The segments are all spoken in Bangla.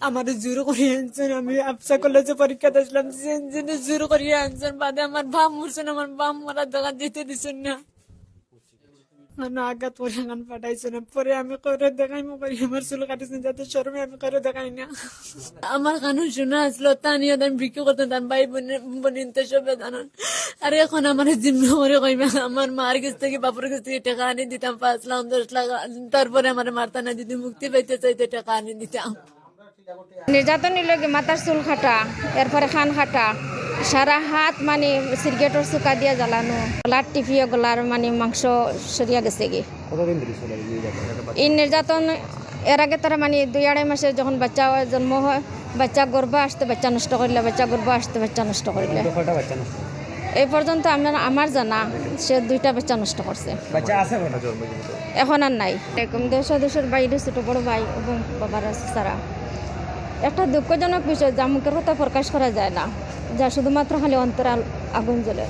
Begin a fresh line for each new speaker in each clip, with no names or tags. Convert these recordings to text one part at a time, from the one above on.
আমার জোর করিয়ে আনছেন। আমি আফসা কলেজে পরীক্ষা দিয়েছিলাম, জোর করিয়ে আনছেন। বাদে আমার বাপ মরছেন, আমার বাপ মারা দোকান যেতে দিচ্ছেন না। মানে আঘাত করে গান পাঠাইছে না। পরে আমি করে দেখাই করি, আমার চুল কাটিছেন যাতে শরমে আমি করে দেখাই না। আমার কানুন শোনা আসলো তা নিয়ে আমি বিক্রি করতেন, তার ভাই বোন সবে জানান। আর এখন আমার জিম্মা করে কইবা আমার মার কাছ থেকে বাপুর কাছ থেকে টাকা আনি দিতাম 5 লাখ 10 লাখ, তারপরে আমার মারতা না যদি মুক্তি পাইতে চাইতে টাকা আনি দিতাম।
নির্যাতন নিলগে মাথার চুল কাটা, এরপরে খান কাটা, সারা হাত মানে সিগারেটের চুকা দিয়ে জ্বালানো, গলার টিপিয়ে গলার মানে মাংস সরিয়া গেছে গে। এই নির্যাতন এর আগে তারা মানে 2-2.5 মাসে যখন বাচ্চা জন্ম হয়, বাচ্চা গর্ভ আসতে বাচ্চা নষ্ট করলে, বাচ্চা গর্ভ আসতে বাচ্চা নষ্ট করলে, এই পর্যন্ত আমার জানা সে 2টা বাচ্চা নষ্ট করছে। এখন আর নাই। এরকম দেশের বাইরে ছোট বড় ভাই এবং বাবার আছে সারা। একটা দুঃখজনক বিষয় যা মুখের কথা প্রকাশ করা যায় না, যা শুধুমাত্র খালি অন্তরাল আগুন জ্বলে।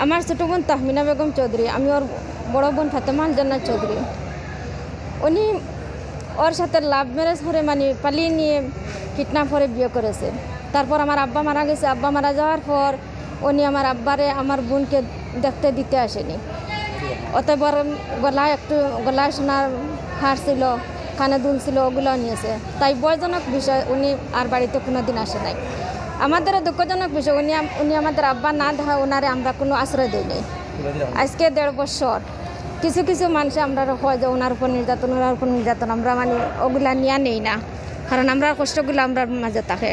আমার ছোটো বোন তাহমিনা বেগম চৌধুরী, আমি ওর বড় বোন ফাতেমান জান্নাত চৌধুরী। উনি ওর সাথে লাভ ম্যারেজ করে মানে পালিয়ে নিয়ে কিডন্যাপ করে বিয়ে করেছে। তারপর আমার আব্বা মারা গেছে। আব্বা মারা যাওয়ার পর উনি আমার আব্বারে আমার বোনকে দেখতে দিতে আসেনি। অতএব গলায় সোনার হার ছিল, কানে দুল ছিল, ওগুলো নিয়েছে। তাই ভয়জনক বিষয়, উনি আর বাড়িতে কোনো দিন আসে নাই। আমাদের দুঃখজনক বিষয়, উনি আমাদের আব্বা না দেখা ওনারে আমরা কোনো আশ্রয় দিই নাই। আজকে 1.5 বছর কিছু কিছু মানুষ আমরা হয় যে ওনার উপর নির্যাতন, আমরা মানে ওগুলা নিয়ে নেই না, কারণ আমরা কষ্টগুলো আমরা মাঝে থাকে।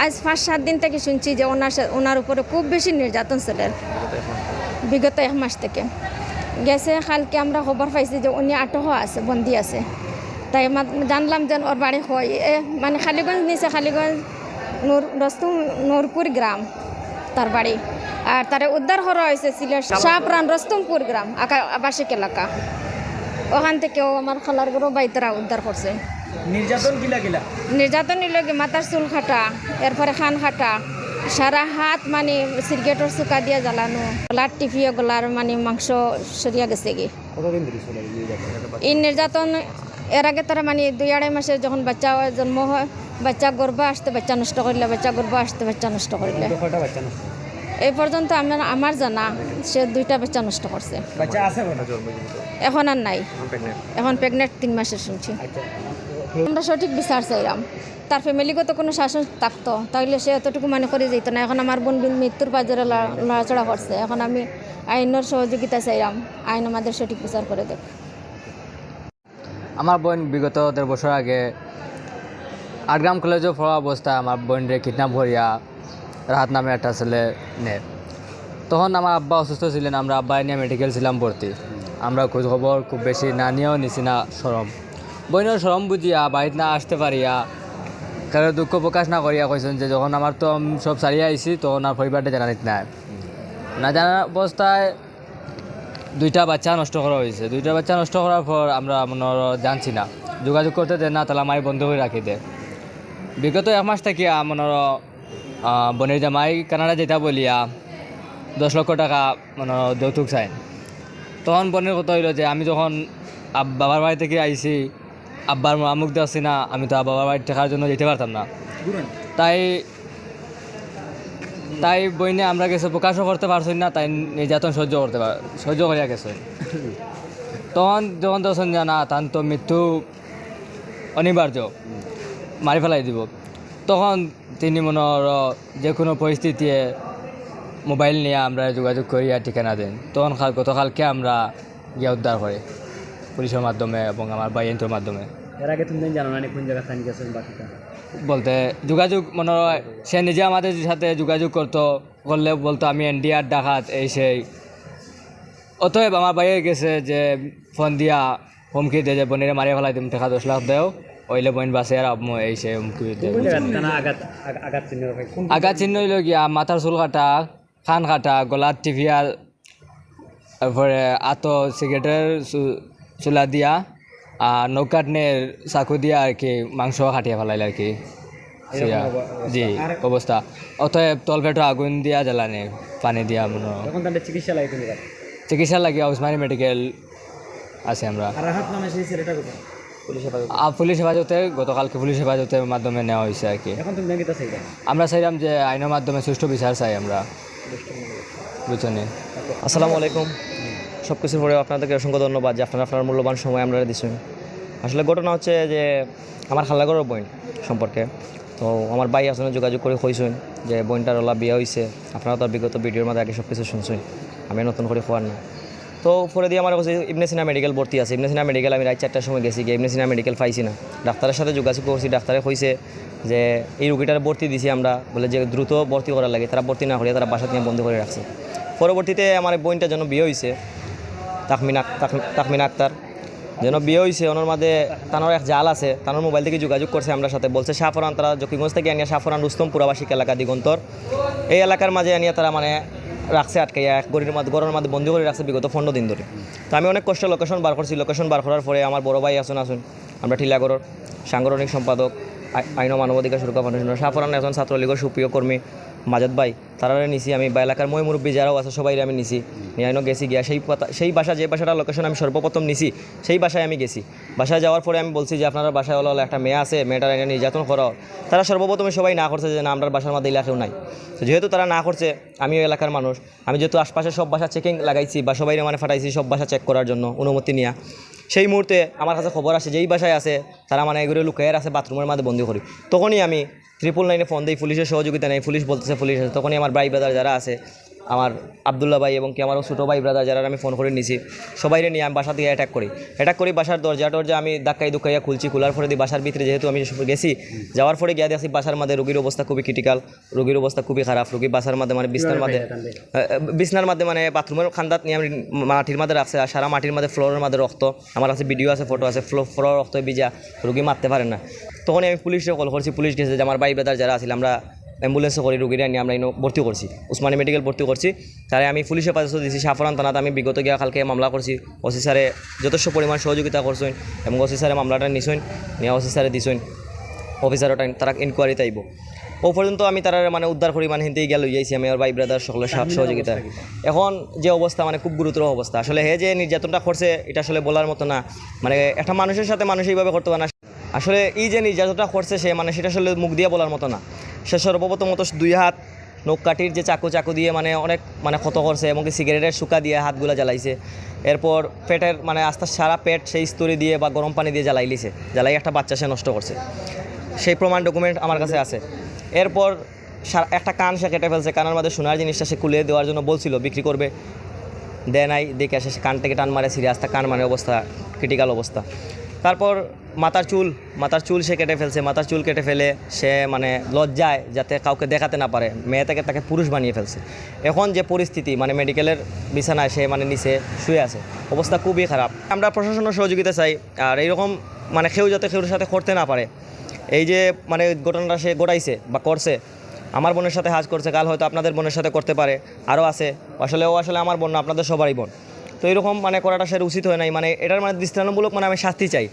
আজ 5-7 দিন থেকে শুনছি যে ওনার উপরে খুব বেশি নির্যাতন চলে বিগত 1 মাস থেকে। গেছে কালকে আমরা খবর পাইছি যে উনি আটক আছে, বন্দি আছে। তাই জানলাম যে ওর বাড়ি হয় মানে খালিগঞ্জ নিচে, খালিগঞ্জ নূরপুর গ্রাম তার বাড়ি। আর তারে উদ্ধার করা হয়েছে সিলেট শাহপ্রাণ রস্তমপুর গ্রাম আবাসিক এলাকা। ওখান থেকেও আমার খালার গরু বাইতারা উদ্ধার করছে। নির্যাতন নিলগে মাথার চুল কাটা, এরপরে খান কাটা, সারা হাত মানে সিগারেটের চুকা দিয়ে জ্বালানো, গলার টিপিয়ে গলার মানে মাংস সরিয়া গেছে গে। এই নির্যাতন এর আগে তারা মানে 2-2.5 মাসে যখন বাচ্চা জন্ম হয়, বাচ্চা গর্ভ আসতে বাচ্চা নষ্ট করলে, বাচ্চা গর্ভ আসতে বাচ্চা নষ্ট করলে, এই পর্যন্ত আমার জানা সে 2টা বাচ্চা নষ্ট করছে। এখন আর নাই, এখন প্রেগনেন্ট 3 মাসের শুনছি। আমরা সঠিক বিচার চাইলাম। তার ফ্যামিলিগত কোনো শাসন থাকতো তাহলে সে এতটুকু মানে করে যেত না। এখন আমার বোন মৃত্যুর বাজারে লড়াচড়া করছে। এখন আমি আইনের সহযোগিতা চাইলাম, আইন আমাদের সঠিক বিচার করে দেব।
আমার বোন বিগত 1.5 বছর আগে আটগ্রাম কলেজে পড়া অবস্থায় আমার বোনরে কিডন্যাপ করিয়া রাহাত নামে একটা ছেলে নেয়। তখন আমার আব্বা অসুস্থ ছিলেন, আমরা আব্বা নিয়ে মেডিকেল ছিলাম ভর্তি। আমরা খোঁজ খবর খুব বেশি না নিয়েও নিছি না সরম। বোনের সরম বুঝিয়া বাড়িতে না আসতে পারিয়া কারো দুঃখ প্রকাশ না করিয়া কইছেন যে যখন আমার তো সব সারিয়া আইছি তখন আর পরিবারটা জানানিত নাই। না জানার অবস্থায় 2টা বাচ্চা নষ্ট করা হয়েছে। 2টা বাচ্চা নষ্ট করার পর আমরা মনে জানছি না, যোগাযোগ করতে দেন না, তালা মাই বন্ধ করে রাখি দেয়। বিগত 1 মাস থেকে মনে বোনের জামাই কানাডা যেটা বলিয়া 10 লক্ষ টাকা মানে যৌতুক চাই। তখন বোনের কথা হইল যে আমি যখন বাবার বাড়ি থেকে আইছি, আব্বার আমুক দিচ্ছি না, আমি তো বাবার বাড়ি টাকার জন্য যেতে পারতাম না। তাই বইনে আমরা গেছে প্রকাশও করতে পারছি না, তাই নির্যাতন সহ্য করিয়া গেছে। তখন যখন দর্শন জানা তান তো মৃত্যু অনিবার্য, মারি ফেলাই দিব। তখন তিনি মনে যে কোনো পরিস্থিতি মোবাইল নিয়ে আমরা যোগাযোগ করিয়া ঠিকানা দেন। তখন গতকালকে আমরা গিয়ে উদ্ধার করে পুলিশের মাধ্যমে এবং আমার বাইয়েন্টর মাধ্যমে।
এর আগে তুমি জানো না কোন জায়গা থানি গেছেন বাকিটা
বলতে যোগাযোগ মনে হয় সে নিজে আমাদের সাথে যোগাযোগ করলে বলতো আমি এনডিআর ডাকাত এই সেই। অতএব আমার বাইরে গেছে যে ফোন দিয়া হুমকি দিয়ে যে বোনের মারিয়া ফেলাই দিম, টাকা 10 লাখ দেও, ওইলে বোন বাসে আর এই সে হুমকি আঘাত চিহ্ন হইল গিয়া মাথার চুল কাটা, খান কাটা, গলার টিভিয়া, তারপরে আতো সিগারেটের চুলা দিয়া আর নৌকাটনের চাকু দিয়া আর কি মাংস কাটিয়া ফেলাইলে আর কি। জি অবস্থা। অতএব তলপেটো আগুন দিয়া জ্বালানি পানি দিয়া মনে চিকিৎসা লাগিয়া উসমানী মেডিকেল আছে আমরা। পুলিশ হেফাজতে গতকালকে পুলিশ হেফাজতের মাধ্যমে নেওয়া হয়েছে আর কি।
এখন তুমি জানিতে চাইবা
আমরা চাইলাম যে আইনের মাধ্যমে সুষ্ঠু বিচার চাই আমরা, বুঝছেন।
আসসালামু আলাইকুম। সব কিছুর পরে আপনাদেরকে অসংখ্য ধন্যবাদ যে আপনারা আপনার মূল্যবান সময় আমরা দিচ্ছেন। আসলে ঘটনা হচ্ছে যে আমার খালাগড়ের বোন সম্পর্কে তো আমার ভাই আসলে যোগাযোগ করে কইছেন যে বোনটার ওলা বিয়ে হয়েছে। আপনারা তো বিগত ভিডিওর মধ্যে আগে সব কিছু শুনছেন, আমি নতুন করে খোয়ার না। তো পরে দিয়ে আমার কাছে ইবনে সিনা মেডিকেল ভর্তি আছে। ইবনে সিনা মেডিকেল আমি রাত 4টার সময় গেছি, গিয়ে ইবনে সিনা মেডিকেল পাইছি না। ডাক্তারের সাথে যোগাযোগ করছি, ডাক্তারে কইছে যে এই রুগীটার ভর্তি দিছি আমরা, বলে যে দ্রুত ভর্তি করার লাগে, তারা ভর্তি না করিয়া তারা বাসা নিয়ে বন্ধ করে রাখছে। পরবর্তীতে আমার বোনটার জন্য বিয়ে হয়েছে, তাকমিনা আক্তার যেন বিয়ে হয়েছে। ওনার মাঝে তানোর এক জাল আছে, তানোর মোবাইল থেকে যোগাযোগ করছে আমরা সাথে, বলছে শাহফরান, তারা জকিগঞ্জ থেকে আনিয়া শাহফরান রুস্তম পুরাবাসিক এলাকা দিগন্তর এই এলাকার মাঝে আনিয়া তারা মানে রাখছে আটকাইয়া, এক গড়ির মধ্যে বন্দি করে রাখছে বিগত 15 দিন ধরে। তো আমি অনেক কষ্ট লোকেশন বার করছি। লোকেশন বার করার পরে আমার বড় ভাই আসুন আমরা টিলাগড়ের সাংগঠনিক সম্পাদক আইন ও মানবাধিকার সুরক্ষা ফাউন্ডেশনের শাহফরান, একজন ছাত্রলীগের সুপ্রিয় কর্মী মাজাদ ভাই, তারা নিছি আমি বা এলাকার মই মুরব্বী যারাও আছে সবাই আমি নিছি, নিয়ে আইনও গেছি। গিয়া সেই বাসা, যে বাসাটা লোকেশন আমি সর্বপ্রথম নিছি সেই বাসায় আমি গেছি। বাসায় যাওয়ার পরে আমি বলছি যে আপনার বাসায় হলো একটা মেয়ে আছে, মেয়েটার এনে নির্যাতন করা। তারা সর্বপ্রথমে সবাই না করছে যে না, আমরা বাসার মধ্যে এলাকাও নাই। তো যেহেতু তারা না করছে, আমিও এলাকার মানুষ, আমি যেহেতু আশপাশে সব বাসা চেকিং লাগাইছি বা সবাই মানে ফাটাইছি সব বাসা চেক করার জন্য অনুমতি নিয়ে, সেই মুহূর্তে আমার কাছে খবর আসে যেই বাসায় আছে তারা মানে এগুলো লুকাইয়ের আছে বাথরুমের মধ্যে বন্দি করি। তখনই আমি 999 ফোন দিই, পুলিশের সহযোগিতা নেই, পুলিশ বলতেছে পুলিশ আছে। তখনই আমার ভাই ব্রাদার যারা আছে, আমার আবদুল্লাহ ভাই এবং কি আমার ছোটো ভাই ব্রাদার যারা আমি ফোন করে নিছি, সবাইরে নিয়ে আমি বাসা দিয়ে অ্যাটাক করি। বাসার দরজা আমি দুকাইয়া খুলছি। খোলার পরে দিই বাসার ভিতরে, যেহেতু আমি গেছি, যাওয়ার পরে গিয়ে দেখছি বাসার মধ্যে রোগীর অবস্থা খুবই ক্রিটিক্যাল, রোগীর অবস্থা খুবই খারাপ। রোগী বাসার মধ্যে মানে বিছনার মধ্যে মানে বাথরুমের খান্দাত নিয়ে আমি মাটির মধ্যে রাখছে, আর সারা মাটির মধ্যে ফ্লোরের মধ্যে রক্ত। আমার কাছে ভিডিও আছে, ফটো আছে, ফ্লোর রক্ত ভিজা, রোগী মারতে পারে না। তখনই আমি পুলিশে কল করছি, পুলিশ গেছে যে আমার ভাই ব্রাদার যারা আছিল, আমরা অ্যাম্বুলেন্সে করি রোগীরা নিয়ে আমরা ভর্তি করছি, উসমানী মেডিকেল ভর্তি করছি। তাই আমি পুলিশে পাশে দিয়েছি শাহফরান থানাতে। আমি বিগত গিয়া কালকে মামলা করছি, ওসি স্যারে যথেষ্ট পরিমাণ সহযোগিতা করছেন এবং ওসি স্যারে মামলাটা নিছেন, নিয়ে ওসি স্যারে দিছেন, অফিসারও তারা ইনকোয়ারিতে আইব। ও পর্যন্ত আমি তারা মানে উদ্ধার করি, মানে হিন্দি গিয়া লই যাইছি আমি আর ভাই ব্রাদার সকলের সহযোগিতা। এখন যে অবস্থা মানে খুব গুরুতর অবস্থা। আসলে হে যে নির্যাতনটা করছে এটা আসলে বলার মতো না, মানে একটা মানুষের সাথে মানুষ এইভাবে করতে পারে না। আসলে এই যে নির্যাতনটা করছে সে মানে সেটা আসলে মুখ দিয়ে বলার মতো না। সে সর্বপ্রথমত 2 হাত নৌকাঠির যে চাকু দিয়ে মানে অনেক মানে ক্ষত করছে এবং সিগারেটের শুকা দিয়ে হাতগুলো জ্বালাইছে। এরপর পেটের মানে আস্তে সারা পেট সেই স্তরে দিয়ে বা গরম পানি দিয়ে জ্বালাই একটা বাচ্চা সে নষ্ট করছে। সেই প্রমাণ ডকুমেন্ট আমার কাছে আছে। এরপর একটা কান সে কেটে ফেলছে, কানের মধ্যে সোনার জিনিসটা সে খুলে দেওয়ার জন্য বলছিল, বিক্রি করবে, দেয় নাই, দেখে আসে কান থেকে টান মারে, সিরিয়াস কান মানে অবস্থা ক্রিটিক্যাল অবস্থা। তারপর মাথার চুল সে কেটে ফেলছে। মাথার চুল কেটে ফেলে সে মানে লজ্জায় যাতে কাউকে দেখাতে না পারে মেয়ে থেকে তাকে পুরুষ বানিয়ে ফেলছে। এখন যে পরিস্থিতি মানে মেডিকেলের বিছানায় সে মানে নিচে শুয়ে আছে, অবস্থা খুবই খারাপ। আমরা প্রশাসনের সহযোগিতা চাই, আর এইরকম মানে কেউ যাতে কেউর সাথে করতে না পারে। এই যে মানে ঘটনাটা সে ঘটাইছে বা করছে, আমার বোনের সাথে হাজ করছে, কাল হয়তো আপনাদের বোনের সাথে করতে পারে, আরও আছে। আসলে আমার বোন না, আপনাদের সবারই বোন। তো এরকম মানে করাটা সে উচিত হয় নাই, মানে এটার মানে দৃষ্টান্তমূলক মানে আমি শাস্তি চাই।